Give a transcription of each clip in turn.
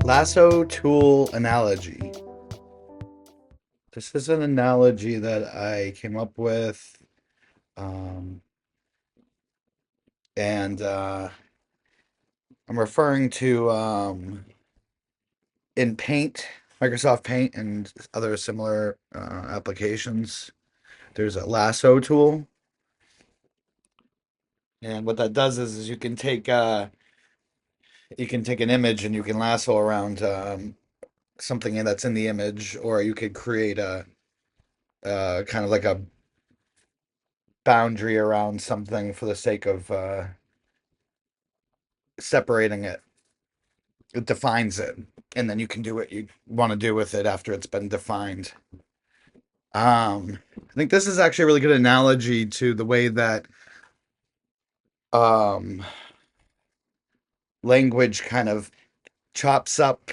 Lasso tool analogy. This is an analogy that I came up with, um, and I'm referring to in Paint, Microsoft Paint, and other similar applications. There's a lasso tool, and what that does is you can take an image and you can lasso around something that's in the image, or you could create a kind of like a boundary around something for the sake of separating it. It defines it, and then you can do what you want to do with it after it's been defined. I think this is actually a really good analogy to the way that um, language kind of chops up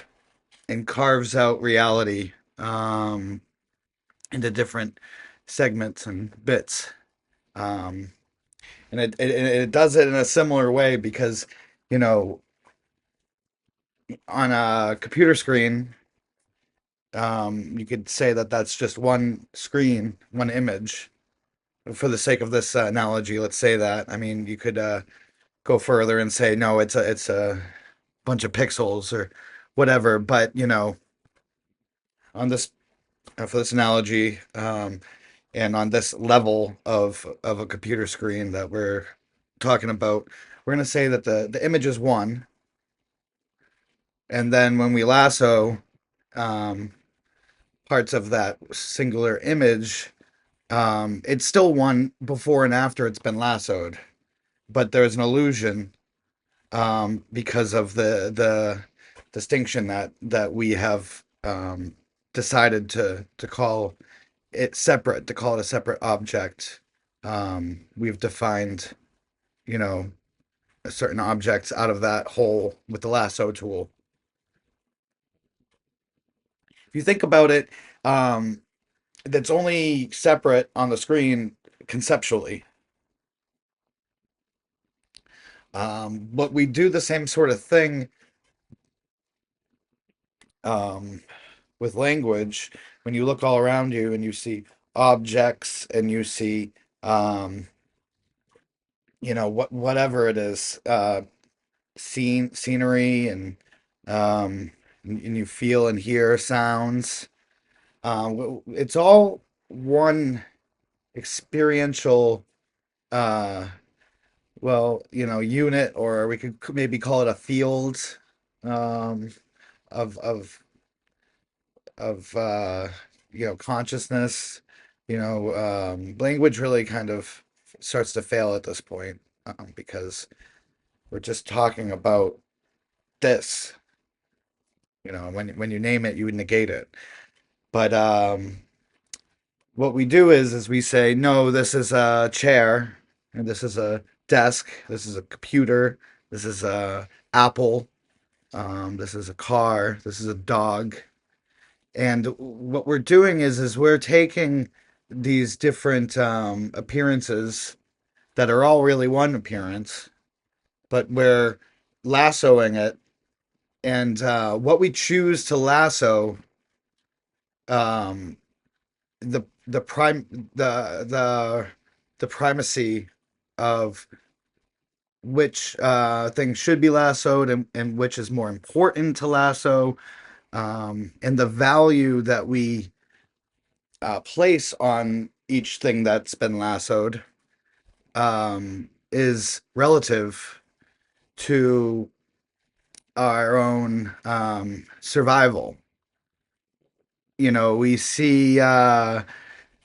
and carves out reality into different segments and bits. Um, and it does it in a similar way because, you know, on a computer screen, you could say that that's just one screen, one image. For the sake of this analogy, let's say that. I mean, you could go further and say no, it's a bunch of pixels or whatever. But on this for this analogy, and on this level of a computer screen that we're talking about, we're going to say that the image is one, and then when we lasso um, parts of that singular image, it's still one before and after it's been lassoed, but there's an illusion because of the distinction that we have decided to call it separate, to call it a separate object. We've defined, you know, certain objects out of that whole with the lasso tool. If you think about it, um, that's only separate on the screen conceptually. But we do the same sort of thing um, with language. When you look all around you and you see objects and you see, um, whatever it is, scenery um, and you feel and hear sounds. It's all one experiential, uh, unit, or we could maybe call it a field um, of of consciousness. Language really kind of starts to fail at this point because we're just talking about this. When you name it, you would negate it. But what we do is we say, no, this is a chair, and this is a desk, this is a computer, this is a apple, this is a car, this is a dog. And what we're doing is we're taking these different appearances that are all really one appearance, but we're lassoing it. And what we choose to lasso, um, the prime the primacy of which thing should be lassoed, and which is more important to lasso, and the value that we place on each thing that's been lassoed is relative to our own survival. We see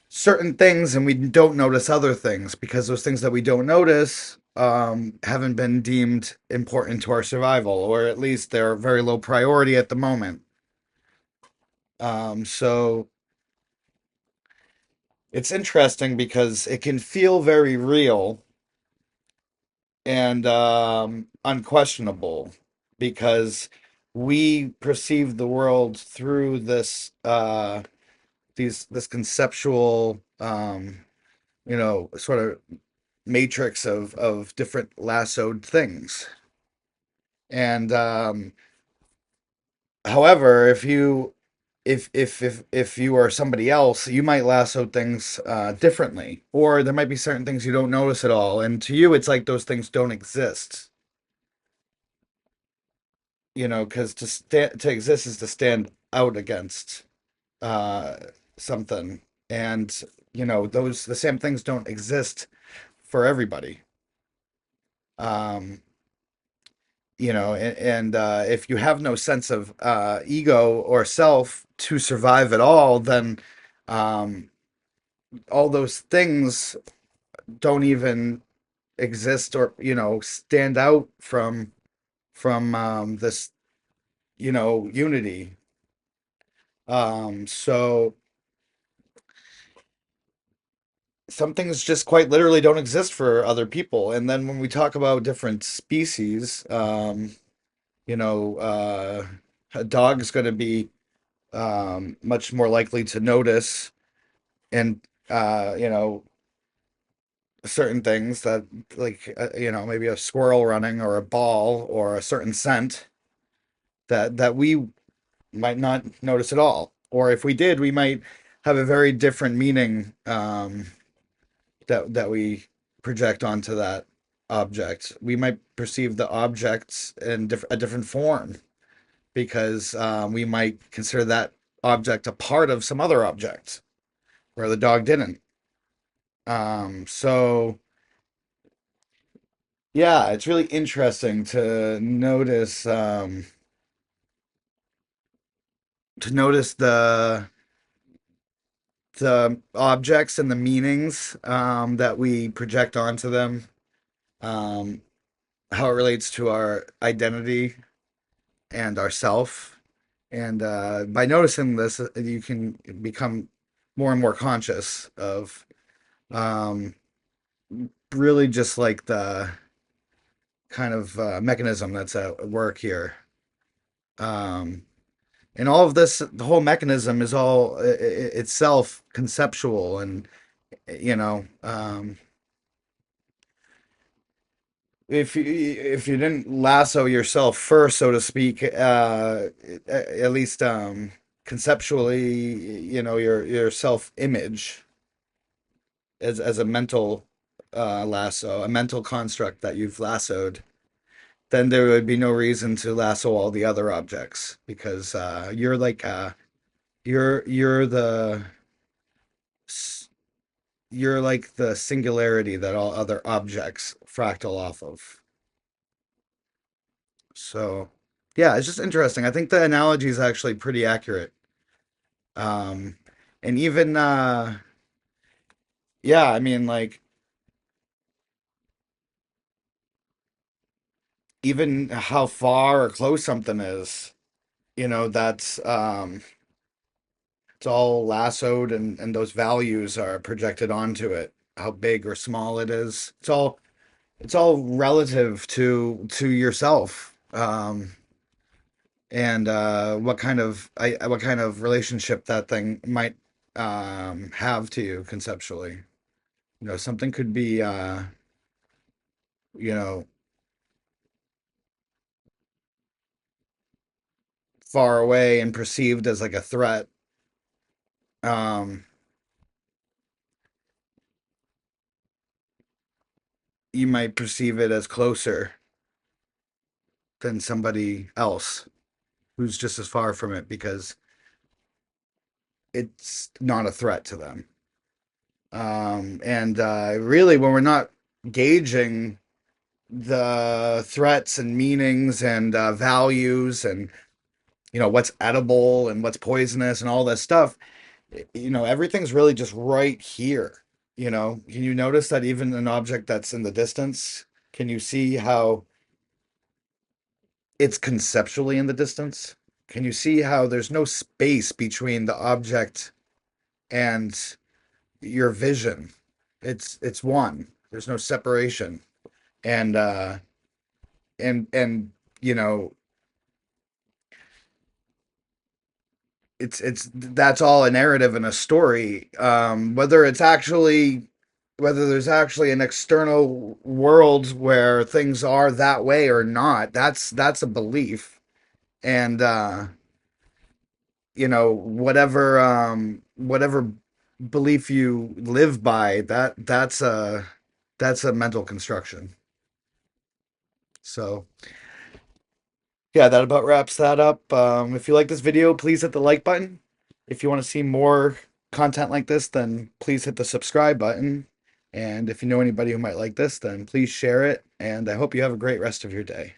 certain things and we don't notice other things because those things that we don't notice haven't been deemed important to our survival, or at least they're very low priority at the moment. So it's interesting because it can feel very real and unquestionable because we perceive the world through this conceptual sort of matrix of different lassoed things. And However, if you are somebody else, you might lasso things differently, or there might be certain things you don't notice at all, and to you, it's like those things don't exist. You know, because to exist is to stand out against uh, something, and you know those the same things don't exist for everybody. Um, you know, and if you have no sense of ego or self to survive at all, then um, all those things don't even exist or you know stand out from this you know unity. So some things just quite literally don't exist for other people. And then when we talk about different species, you know, a dog is going to be much more likely to notice and you know certain things that like you know maybe a squirrel running or a ball or a certain scent that we might not notice at all, or if we did we might have a very different meaning that we project onto that object. We might perceive the objects in a different form because we might consider that object a part of some other object where the dog didn't. So yeah, it's really interesting to notice the objects and the meanings that we project onto them, um, how it relates to our identity and ourself. And by noticing this, you can become more and more conscious of um, really just like the kind of mechanism that's at work here. Um, and all of this, the whole mechanism is all itself conceptual, and you know, if you didn't lasso yourself first, so to speak, at least conceptually, you know, your self image as a mental lasso, a mental construct that you've lassoed, then there would be no reason to lasso all the other objects because you're like you're the you're like the singularity that all other objects fractal off of. So, yeah, it's just interesting. I think the analogy is actually pretty accurate. Um, and even yeah, I mean like even how far or close something is, you know, that's it's all lassoed and those values are projected onto it. How big or small it is. It's all relative to yourself. And what kind of relationship that thing might have to you conceptually. You know, something could be you know, far away and perceived as like a threat. Um, you might perceive it as closer than somebody else who's just as far from it because it's not a threat to them. And really, when we're not gauging the threats and meanings and values and you know what's edible and what's poisonous and all this stuff, you know everything's really just right here. You know, can you notice that even an object that's in the distance, can you see how it's conceptually in the distance? Can you see how there's no space between the object and your vision? It's one. There's no separation. And and you know, it's that's all a narrative and a story. Whether there's actually an external world where things are that way or not, that's a belief. And whatever belief you live by, that's a mental construction. So yeah, that about wraps that up. If you like this video, please hit the like button. If you want to see more content like this, then please hit the subscribe button. And if you know anybody who might like this, then please share it. And I hope you have a great rest of your day.